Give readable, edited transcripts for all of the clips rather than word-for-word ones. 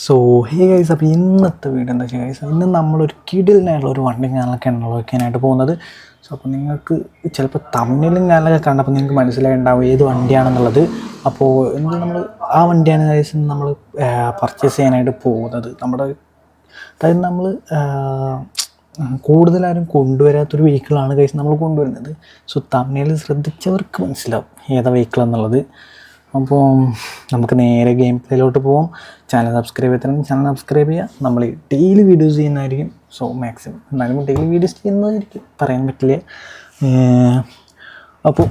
So hey guys, അപ്പോൾ ഇന്നത്തെ video എന്താ വെച്ചാൽ ഗൈസ്, ഇന്ന് നമ്മളൊരു കിടിലിനായിട്ടുള്ള ഒരു വണ്ടി ഞാനൊക്കെയാണ് വയ്ക്കാനായിട്ട് പോകുന്നത്. സോ അപ്പോൾ നിങ്ങൾക്ക് ചിലപ്പോൾ തമ്മിലും ഞാനൊക്കെ കണ്ടപ്പോൾ നിങ്ങൾക്ക് മനസ്സിലായിട്ടുണ്ടാവും ഏത് വണ്ടിയാണെന്നുള്ളത്. അപ്പോൾ എന്ത് നമ്മൾ ആ വണ്ടിയാണ് ഗൈസ് നമ്മൾ പർച്ചേസ് ചെയ്യാനായിട്ട് പോകുന്നത്. നമ്മുടെ അതായത് നമ്മൾ കൂടുതലാരും കൊണ്ടുവരാത്തൊരു വെഹിക്കിളാണ് ഗൈസ് നമ്മൾ കൊണ്ടുവരുന്നത്. സോ തമ്മിൽ ശ്രദ്ധിച്ചവർക്ക് മനസ്സിലാവും ഏതാ വെഹിക്കിൾ എന്നുള്ളത്. അപ്പോൾ നമുക്ക് നേരെ ഗെയിം പ്ലേയിലോട്ട് പോകാം. ചാനൽ സബ്സ്ക്രൈബ് ചെയ്തിട്ടുണ്ടെങ്കിൽ ചാനൽ സബ്സ്ക്രൈബ് ചെയ്യുക. നമ്മൾ ഡെയിലി വീഡിയോസ് ചെയ്യുന്നതായിരിക്കും. സോ മാക്സിമം എന്നാലും ഡെയിലി വീഡിയോസ് ചെയ്യുന്നതായിരിക്കും, പറയാൻ പറ്റില്ല. അപ്പോൾ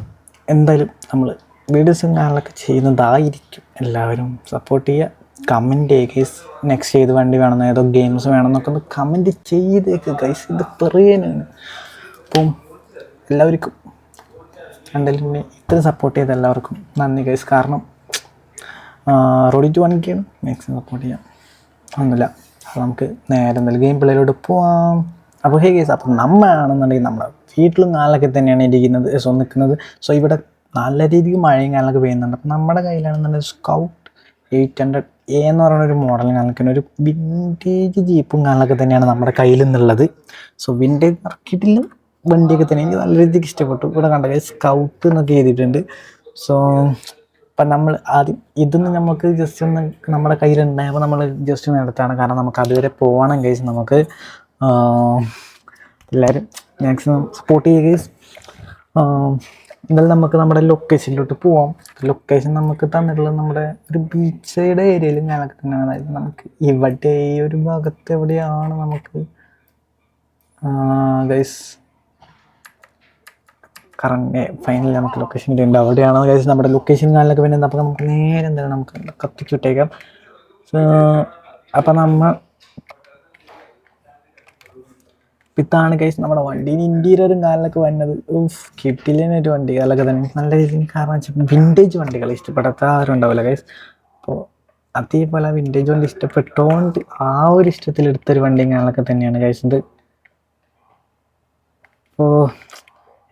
എന്തായാലും നമ്മൾ വീഡിയോസും ചാനലൊക്കെ ചെയ്യുന്നതായിരിക്കും. എല്ലാവരും സപ്പോർട്ട് ചെയ്യുക, കമൻറ്റ് ചെയ്യുക ഗൈസ്. നെക്സ്റ്റ് ഏത് വണ്ടി വേണമെന്നോ ഏതോ ഗെയിംസ് വേണമെന്നൊക്കെ ഒന്ന് കമൻറ്റ് ചെയ്തേക്ക് ഗൈസ്. ഇത് പറയാനാണ്. അപ്പം എല്ലാവർക്കും എന്തായാലും പിന്നെ ഇത്രയും സപ്പോർട്ട് ചെയ്ത എല്ലാവർക്കും നന്ദി ഗൈസ്. കാരണം റോഡി ടു 1K മാക്സിമം സപ്പോർട്ട് ചെയ്യാം. ഒന്നുമില്ല, അപ്പോൾ നമുക്ക് നേരെ എന്തായാലും ഗെയിം പ്ലേയിലോട്ട് പോവാം. അപ്പോൾ ഹേ ഗൈസ്, അപ്പോൾ നമ്മളാണെന്നുണ്ടെങ്കിൽ നമ്മുടെ വീട്ടിലും കാലൊക്കെ തന്നെയാണ് ഇരിക്കുന്നത്, നിൽക്കുന്നത്. സോ ഇവിടെ നല്ല രീതിക്ക് മഴയും കാലൊക്കെ പെയ്യുന്നുണ്ട്. അപ്പോൾ നമ്മുടെ കയ്യിലാണെന്നുണ്ടെങ്കിൽ സ്കൗട്ട് 800A എന്ന് പറയുന്ന ഒരു മോഡൽ കാലൊക്കെ ഒരു വിൻറ്റേജ് ജീപ്പും കാലൊക്കെ തന്നെയാണ് നമ്മുടെ കയ്യിൽ നിന്നുള്ളത്. സോ വിൻറ്റേജ് മാർക്കറ്റിലും വണ്ടിയൊക്കെ തന്നെ എനിക്ക് നല്ല രീതിക്ക് ഇഷ്ടപ്പെട്ടു. ഇവിടെ കണ്ട സ്കൗട്ട് എന്നൊക്കെ എഴുതിയിട്ടുണ്ട്. സോ അപ്പം നമ്മൾ ആദ്യം ഇതൊന്ന് നമുക്ക് ജസ്റ്റ് ഒന്ന് നമ്മുടെ കയ്യിലുണ്ടായപ്പോൾ നമ്മൾ ജസ്റ്റ് ഒന്ന് എടുത്താണ്. കാരണം നമുക്ക് അതുവരെ പോകണം കേസ്. നമുക്ക് എല്ലാവരും മാക്സിമം സപ്പോർട്ട് ചെയ്യുക കേസ്. എന്തായാലും നമുക്ക് നമ്മുടെ ലൊക്കേഷനിലോട്ട് പോവാം. ലൊക്കേഷൻ നമുക്ക് തന്നിട്ടുള്ളത് നമ്മുടെ ഒരു ബീച്ച് സൈഡ് ഏരിയയിൽ ഞാനൊക്കെ തന്നെയാണ്. അതായത് നമുക്ക് ഇവിടെ ഈ ഒരു ഭാഗത്ത് എവിടെയാണ് നമുക്ക് ഗൈസ് കറണ്ട് ഫൈനലി നമുക്ക് ലൊക്കേഷൻ കിട്ടിയിട്ടുണ്ട്. അവിടെയാണോ ഗൈസ് നമ്മുടെ ലൊക്കേഷൻ കാലിലൊക്കെ വരുന്നത്. അപ്പോൾ നമുക്ക് നേരെ എന്താണ് നമുക്ക് കത്തിക്ക് വിട്ടേക്കാം. അപ്പം നമ്മൾ ഇതാണ് ഗൈസ് നമ്മുടെ വണ്ടീന് ഇൻറ്റീരിയറും കാലിലൊക്കെ വരുന്നത്. കിട്ടില്ലൊരു വണ്ടി കാലൊക്കെ തന്നെ നല്ല രീതിയിൽ. കാരണം വെച്ചാൽ വിൻറ്റേജ് വണ്ടികൾ ഇഷ്ടപ്പെടാത്ത ആരും ഉണ്ടാവില്ല ഗൈസ്. അപ്പോൾ അതേപോലെ വിൻറ്റേജ് വണ്ടി ഇഷ്ടപ്പെട്ടോണ്ട് ആ ഒരു ഇഷ്ടത്തിലെടുത്തൊരു വണ്ടിയും കാലൊക്കെ തന്നെയാണ് ഗൈസ് ഇത്. അപ്പോൾ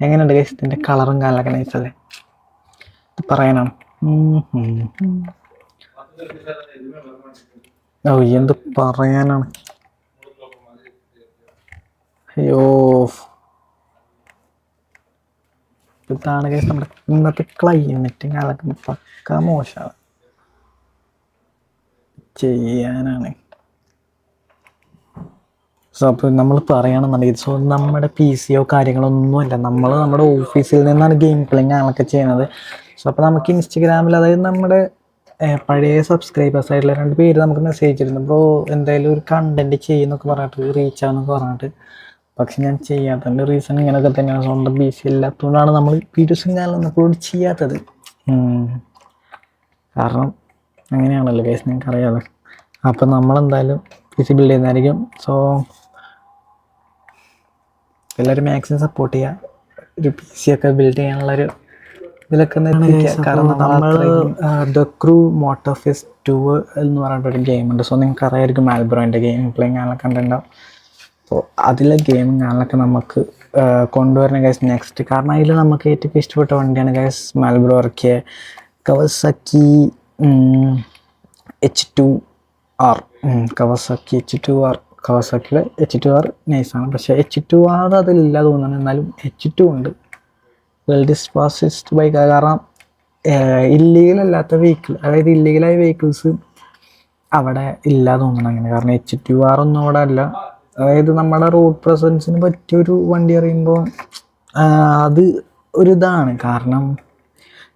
എങ്ങനെയുണ്ട് ഗൈസ് ഇതിൻ്റെ കളറും കാലൊക്കെ നൈസല്ലേ, ഇത് പറയാനാണ്. എന്ത് പറയാനാണ്. അയ്യോ, ഇതാണ് ഗൈസ് നമ്മുടെ ഇന്നത്തെ ക്ലൈമറ്റും കാലൊക്കെ പക്ക മോശമാണ്. ചെയ്യാനാണ്. സോ അപ്പോൾ നമ്മൾ പറയുകയാണെന്നുണ്ടെങ്കിൽ സോ നമ്മുടെ PCയോ കാര്യങ്ങളൊന്നുമല്ല, നമ്മൾ നമ്മുടെ ഓഫീസിൽ നിന്നാണ് ഗെയിം പ്ലേയിങ് ആളൊക്കെ ചെയ്യുന്നത്. സോ അപ്പോൾ നമുക്ക് ഇൻസ്റ്റഗ്രാമിൽ, അതായത് നമ്മുടെ പഴയ സബ്സ്ക്രൈബേഴ്സ് ആയിട്ടുള്ള 2 പേര് നമുക്ക് മെസ്സേജ് ഇടുന്നു, ബ്രോ എന്തായാലും ഒരു കണ്ടൻറ്റ് ചെയ്യുന്നൊക്കെ പറഞ്ഞിട്ട്, റീച്ച് ആണെന്നൊക്കെ പറഞ്ഞിട്ട്. പക്ഷെ ഞാൻ ചെയ്യാത്തതിൻ്റെ റീസൺ ഇങ്ങനെയൊക്കെ തന്നെയാണ്. സ്വന്തം PC ഇല്ലാത്തതുകൊണ്ടാണ് നമ്മൾ വീഡിയോസും ചാനലൊന്നും അപ്ലോഡ് ചെയ്യാത്തത്. കാരണം അങ്ങനെയാണല്ലോ കേസ്, നിങ്ങൾക്ക് അറിയാമല്ലോ. അപ്പം നമ്മളെന്തായാലും PC ബിൽഡ് ചെയ്യുന്നതായിരിക്കും. സോ എല്ലാവരും മാക്സിമം സപ്പോർട്ട് ചെയ്യുക. ഒരു PC ഒക്കെ ബിൽഡ് ചെയ്യാനുള്ളൊരു ഇതിലൊക്കെ എത്തിക്കുക. കാരണം നമ്മൾ ദ ക്രൂ മോട്ടോഫെസ്റ്റ് 2 എന്ന് പറഞ്ഞിട്ടൊരു ഗെയിമുണ്ട്. സോ നിങ്ങൾക്ക് അറിയാമായിരിക്കും മാൽബ്രോൻ്റെ ഗെയിം പ്ലേയിങ് കാണാനൊക്കെ കണ്ടിട്ടുണ്ടാവും. അപ്പോൾ അതിലെ ഗെയിം കാണാനൊക്കെ നമുക്ക് കൊണ്ടുവരണം ഗൈസ് നെക്സ്റ്റ്. കാരണം അതിൽ നമുക്ക് ഏറ്റവും ഇഷ്ടപ്പെട്ട വണ്ടിയാണ് ഗൈസ് മാൽബ്രോ ഇറക്കിയ കവസാക്കി H2R. കവസാക്കി H2R, കവസാക്കിയുടെ H2R നൈസാണ്. പക്ഷേ H2R അതിലില്ല തോന്നുന്നു. എന്നാലും H2 ഉണ്ട്. World is fastest bike. കാരണം ഇല്ലീഗൽ അല്ലാത്ത വെഹിക്കിൾ, അതായത് ഇല്ലീഗലായ വെഹിക്കിൾസ് അവിടെ ഇല്ല തോന്നണം അങ്ങനെ. കാരണം H2R ഒന്നും അവിടെ അല്ല. അതായത് നമ്മുടെ റോഡ് പ്രസൻസിന് പറ്റിയൊരു വണ്ടി അറിയുമ്പോൾ അത് ഒരിതാണ്. കാരണം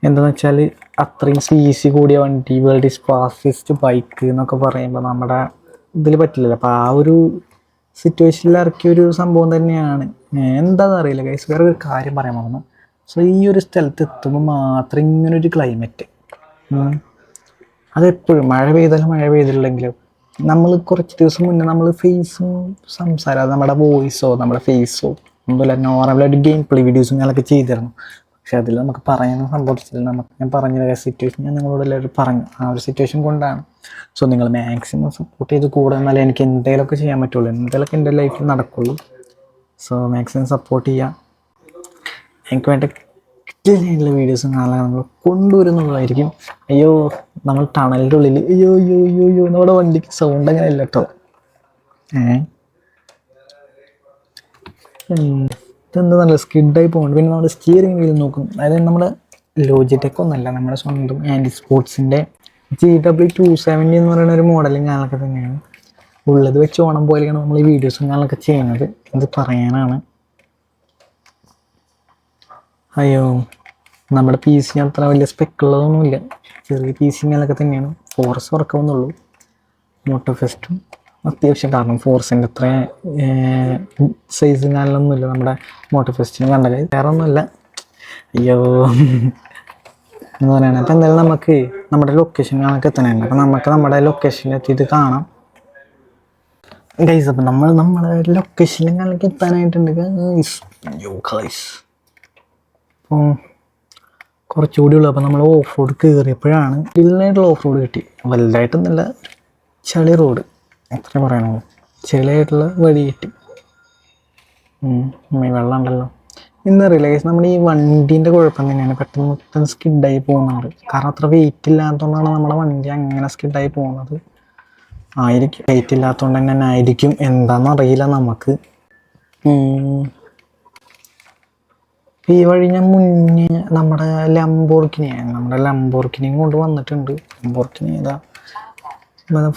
എന്താണെന്ന് വെച്ചാൽ അത്രയും CC കൂടിയ വണ്ടി, വേൾഡ് ഈസ് ഫാസ്റ്റസ്റ്റ് ബൈക്ക് എന്നൊക്കെ പറയുമ്പോൾ നമ്മുടെ ഇതിൽ പറ്റില്ലല്ലോ. അപ്പോൾ ആ ഒരു സിറ്റുവേഷനിൽ ഇറക്കിയൊരു സംഭവം തന്നെയാണ്. എന്താണെന്ന് അറിയില്ല ഗൈസ്. വേറെ ഒരു കാര്യം പറയാൻ പറഞ്ഞു. സോ ഈ ഒരു സ്ഥലത്ത് എത്തുമ്പോൾ മാത്രം ഇങ്ങനൊരു ക്ലൈമറ്റ്, അതെപ്പോഴും മഴ പെയ്താലും മഴ പെയ്തില്ലെങ്കിലും നമ്മൾ കുറച്ച് ദിവസം മുന്നേ നമ്മൾ ഫേസും സംസാരം, നമ്മുടെ വോയിസോ നമ്മുടെ ഫേസോ ഒന്നുമില്ല, നോർമലായിട്ട് ഗെയിം പ്ലേ വീഡിയോസും ഞാനൊക്കെ ചെയ്തിരുന്നു. പക്ഷെ അതിൽ നമുക്ക് പറയാനും സംഭവിച്ചില്ല. ഞാൻ പറഞ്ഞ സിറ്റുവേഷൻ ഞാൻ നിങ്ങളോട് എല്ലാവരും പറഞ്ഞു. ആ ഒരു സിറ്റുവേഷൻ കൊണ്ടാണ്. സോ നിങ്ങൾ മാക്സിമം സപ്പോർട്ട് ചെയ്ത് കൂടെ എന്നാലേ എനിക്ക് എന്തെങ്കിലുമൊക്കെ ചെയ്യാൻ പറ്റുള്ളൂ, എന്തെങ്കിലുമൊക്കെ എൻ്റെ ലൈഫിൽ നടക്കുള്ളൂ. സോ മാക്സിമം സപ്പോർട്ട് ചെയ്യുക. എനിക്ക് വേണ്ട കിടിലുള്ള വീഡിയോസും കാണാൻ നമ്മൾ കൊണ്ടുവരുന്നതായിരിക്കും. അയ്യോ നമ്മൾ ടണലിൻ്റെ ഉള്ളിൽ അയ്യോ അയ്യോ അയ്യോ അയ്യോ നമ്മുടെ വണ്ടിക്ക് സൗണ്ട് അങ്ങനെ ഇല്ല കേട്ടോ. ഇതെന്താ നല്ല സ്കിഡായി പോകുന്നുണ്ട്. പിന്നെ നമ്മുടെ സ്റ്റിയറിംഗ് വീൽ നോക്കും, അതായത് നമ്മുടെ ലോജിടെക് ഒന്നല്ല, നമ്മുടെ സ്വന്തം ആൻറ്റി സ്പോർട്സിൻ്റെ GW270 എന്ന് പറയുന്ന ഒരു മോഡലും ഞാനൊക്കെ തന്നെയാണ്. ഉള്ളത് വെച്ച് ഓണം പോലെയാണ് നമ്മൾ ഈ വീഡിയോസും ഞാനൊക്കെ ചെയ്യുന്നത്. ഇത് പറയാനാണ്. അയ്യോ നമ്മുടെ പി സി അത്ര വലിയ സ്പെക്കുള്ളതൊന്നുമില്ല, ചെറിയ പി സി മേലൊക്കെ തന്നെയാണ്. ഫോർസ് വർക്കാവുന്നുള്ളൂ. മോട്ടോ ഫെസ്റ്റും അത്യാവശ്യം, കാരണം ഫോർസിൻ്റെ അത്ര സൈസ് കാലിലൊന്നുമില്ല നമ്മുടെ മോട്ടോ ഫെസ്റ്റിന് കണ്ടത്. വേറെ ഒന്നുമില്ല. അയ്യോ എന്ന് പറയണത്. അപ്പം എന്തായാലും നമുക്ക് നമ്മുടെ ലൊക്കേഷൻ കാണാൻ എത്തണുണ്ട്. അപ്പം നമുക്ക് നമ്മുടെ ലൊക്കേഷനിൽ എത്തിയിട്ട് കാണാം ഗൈസ്. അപ്പം നമ്മൾ നമ്മുടെ ലൊക്കേഷനിൽ കാണാൻ എത്താനായിട്ടുണ്ട് ഗൈസ്. അയ്യോ ഗൈസ് അപ്പം കുറച്ചുകൂടി ഉള്ളു. അപ്പം നമ്മൾ ഓഫ് റോഡ് കയറിയപ്പോഴാണ് വലുതായിട്ടുള്ള ഓഫ് റോഡ് കിട്ടി. വലുതായിട്ടൊന്നുമില്ല, ചളി റോഡ് എത്ര പറയണോ, ചെളിയായിട്ടുള്ള വഴി കിട്ടി. വെള്ളം ഉണ്ടല്ലോ. ഇന്നറിയില്ല ഗൈസ്, നമ്മുടെ ഈ വണ്ടീൻ്റെ കുഴപ്പം തന്നെയാണ്, പെട്ടെന്ന് സ്കിഡായി പോകുന്നുണ്ട്. കാരണം അത്ര വെയിറ്റ് ഇല്ലാത്തതുകൊണ്ടാണ് നമ്മുടെ വണ്ടി അങ്ങനെ സ്കിഡായി പോകുന്നത്. ആയിരിക്കും, വെയിറ്റ് ഇല്ലാത്തതുകൊണ്ട് തന്നെ ആയിരിക്കും, എന്താണെന്നറിയില്ല നമുക്ക്. ഈ വഴി ഞാൻ മുന്നേ നമ്മുടെ ലംബോർഗിനിയും കൊണ്ട് വന്നിട്ടുണ്ട്. ലംബോർഗിനി ഏതാ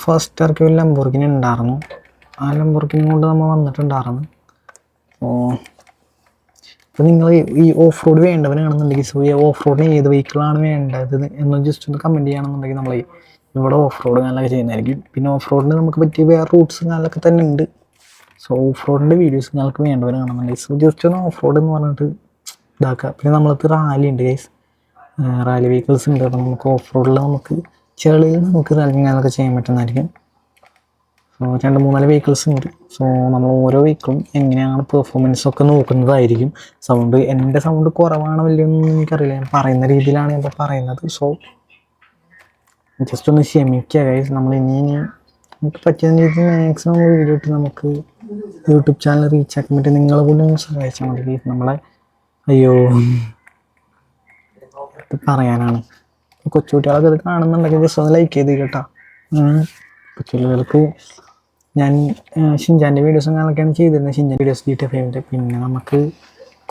ഫസ്റ്റ് ഇറക്കി ഒരു ലംബോർഗിനി ഉണ്ടായിരുന്നു, ആ ലംബോർഗിനി കൊണ്ട് നമ്മൾ വന്നിട്ടുണ്ടായിരുന്നു. അപ്പോൾ നിങ്ങൾ ഈ ഓഫ് റോഡ് വേണ്ടവനാണെന്നുണ്ടെങ്കിൽ, സോ ഈ ഓഫ് റോഡിന് ഏത് വെഹിക്കിളാണ് വേണ്ടത് എന്ന് ജസ്റ്റ് ഒന്ന് കമൻറ്റ് ചെയ്യുകയാണെന്നുണ്ടെങ്കിൽ നമ്മൾ ഇവിടെ ഓഫ് റോഡ് കാലൊക്കെ ചെയ്യുന്നതായിരിക്കും. പിന്നെ ഓഫ് റോഡിന് നമുക്ക് പറ്റിയ വേറെ റൂട്ട്സ് കാലൊക്കെ തന്നെ ഉണ്ട്. സോ ഓഫ് റോഡിൻ്റെ വീഡിയോസ് നിങ്ങൾക്ക് വേണ്ടവരാണെന്നുണ്ടെങ്കിൽ സോ ജസ്റ്റ് ഒന്ന് ഓഫ് റോഡ് എന്ന് പറഞ്ഞിട്ട് ഇതാക്കുക. പിന്നെ നമ്മളത് റാലി ഉണ്ട് ഗൈസ്, റാലി വെഹിക്കിൾസ് ഉണ്ട്. അപ്പോൾ നമുക്ക് ഓഫ് റോഡിൽ നമുക്ക് ചെളിയിൽ നമുക്ക് റാലിങ്ങാനൊക്കെ ചെയ്യാൻ പറ്റുന്നതായിരിക്കും. സോ 2-3 വെഹിക്കിൾസ് ഉണ്ട്. സോ നമ്മൾ ഓരോ വെഹിക്കിളും എങ്ങനെയാണ് പെർഫോമൻസൊക്കെ നോക്കുന്നതായിരിക്കും. എൻ്റെ സൗണ്ട് കുറവാണ് വലിയൊന്നും എനിക്കറിയില്ല, ഞാൻ പറയുന്ന രീതിയിലാണ് ഇപ്പോൾ പറയുന്നത്. സോ ജസ്റ്റ് ഒന്ന് ക്ഷമിക്കുക ഗൈസ്. നമ്മൾ ഇനി നമുക്ക് പറ്റിയ രീതിയിൽ മാക്സിമം വീഡിയോ ഇട്ട് നമുക്ക് യൂട്യൂബ് ചാനൽ റീച്ച് ആക്കാൻ പറ്റും. നിങ്ങളെ കൂടെ ഒന്ന് സഹായിച്ചാൽ മതി നമ്മളെ. അയ്യോ ഇത് പറയാനാണ്. കൊച്ചുകുട്ടികളൊക്കെ ഇത് കാണുന്നുണ്ടെങ്കിൽ ജസ്റ്റ് ഒന്ന് ലൈക്ക് ചെയ്ത് കേട്ടോ. കൊച്ചുകുട്ടികൾക്ക് ഞാൻ ഷിൻചാൻ്റെ വീഡിയോസും കാണൊക്കെയാണ് ചെയ്തിരുന്നത്, ഷിൻചാൻ വീഡിയോസ് GTA 5. പിന്നെ നമുക്ക്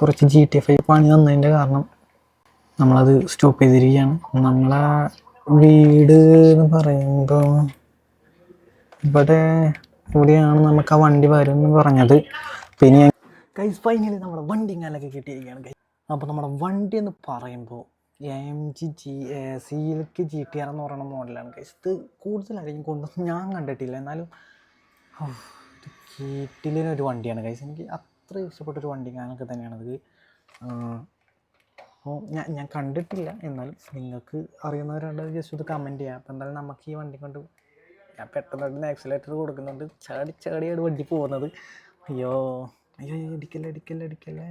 കുറച്ച് GTA 5 പണി തന്നതിൻ്റെ കാരണം നമ്മളത് സ്റ്റോപ്പ് ചെയ്തിരിക്കുകയാണ്. നമ്മളെ വീട് എന്ന് പറയുമ്പോൾ ഇവിടെയാണ് നമുക്ക് ആ വണ്ടി വരും എന്ന് പറഞ്ഞത്. പിന്നെ ഗൈസ് ഫൈനലി നമ്മുടെ വണ്ടി കാലൊക്കെ കിട്ടിയിരിക്കുകയാണ് ഗൈസ്. അപ്പോൾ നമ്മുടെ വണ്ടി എന്ന് പറയുമ്പോൾ AMG സിയിലേക്ക് GTR എന്ന് പറയുന്ന മോഡലാണ് ഗൈസ്. ഇത് കൂടുതലായിരിക്കും കൊണ്ടൊന്നും ഞാൻ കണ്ടിട്ടില്ല, എന്നാലും ഇത് കീറ്റിലൊരു വണ്ടിയാണ് ഗൈസ്. എനിക്ക് അത്ര ഇഷ്ടപ്പെട്ടൊരു വണ്ടി ഞാനൊക്കെ തന്നെയാണത്. അപ്പോൾ ഞാൻ കണ്ടിട്ടില്ല, എന്നാലും നിങ്ങൾക്ക് അറിയുന്നവരുണ്ട് ജസ്റ്റ് ഇത് കമൻറ്റ് ചെയ്യാം. അപ്പോൾ എന്തായാലും നമുക്ക് ഈ വണ്ടി കൊണ്ട് ഞാൻ പെട്ടെന്ന് ആക്സിലേറ്റർ കൊടുക്കുന്നുണ്ട്, ചാടിയാണ് വണ്ടി പോകുന്നത്. അയ്യോ അയ്യോ ഇടിക്കല്ലേ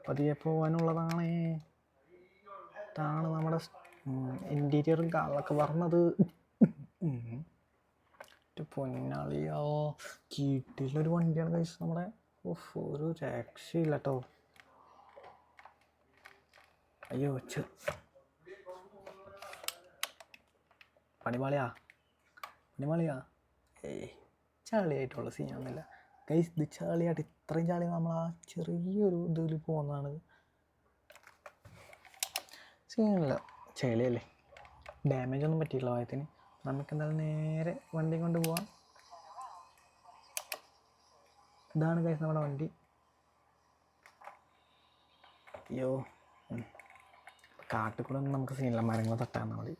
പതിയെ പോകാനുള്ളതാണേ. ഇതാണ് നമ്മുടെ ഇൻറ്റീരിയറും കാലൊക്കെ പറഞ്ഞത്. പൊന്നാളിയോ കീട്ടിലൊരു വണ്ടിയാണ് കഴിച്ച് നമ്മുടെ. ഒരു രക്ഷയില്ല കേട്ടോ. അയ്യോ പണിമാളിയാ ചാളിയായിട്ടുള്ള സീനൊന്നുമില്ല ഗൈസ്. ഇത് ചാളിയായിട്ട് ഇത്രയും ചാളി നമ്മൾ ആ ചെറിയൊരു ഇതിൽ പോകുന്നതാണ്. സീനില്ല, ചെളിയല്ലേ, ഡാമേജ് ഒന്നും പറ്റിയില്ല വായത്തിന്. നമുക്ക് എന്തായാലും നേരെ വണ്ടി കൊണ്ട് പോവാം. ഇതാണ് ഗൈസ് നമ്മുടെ വണ്ടി. അയ്യോ കാട്ടിൽ കൂടെ ഒന്നും നമുക്ക് സീനില്ല, മരങ്ങൾ തട്ടാൻ മതി.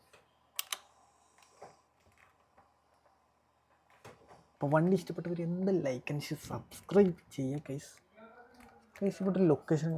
അപ്പോൾ വണ്ടി ഇഷ്ടപ്പെട്ടവർ എന്ത് ലൈക്ക് ആൻഡ് സബ്സ്ക്രൈബ് ചെയ്യുക ഗൈസ്. ഇഷ്ടപ്പെട്ട ലൊക്കേഷൻ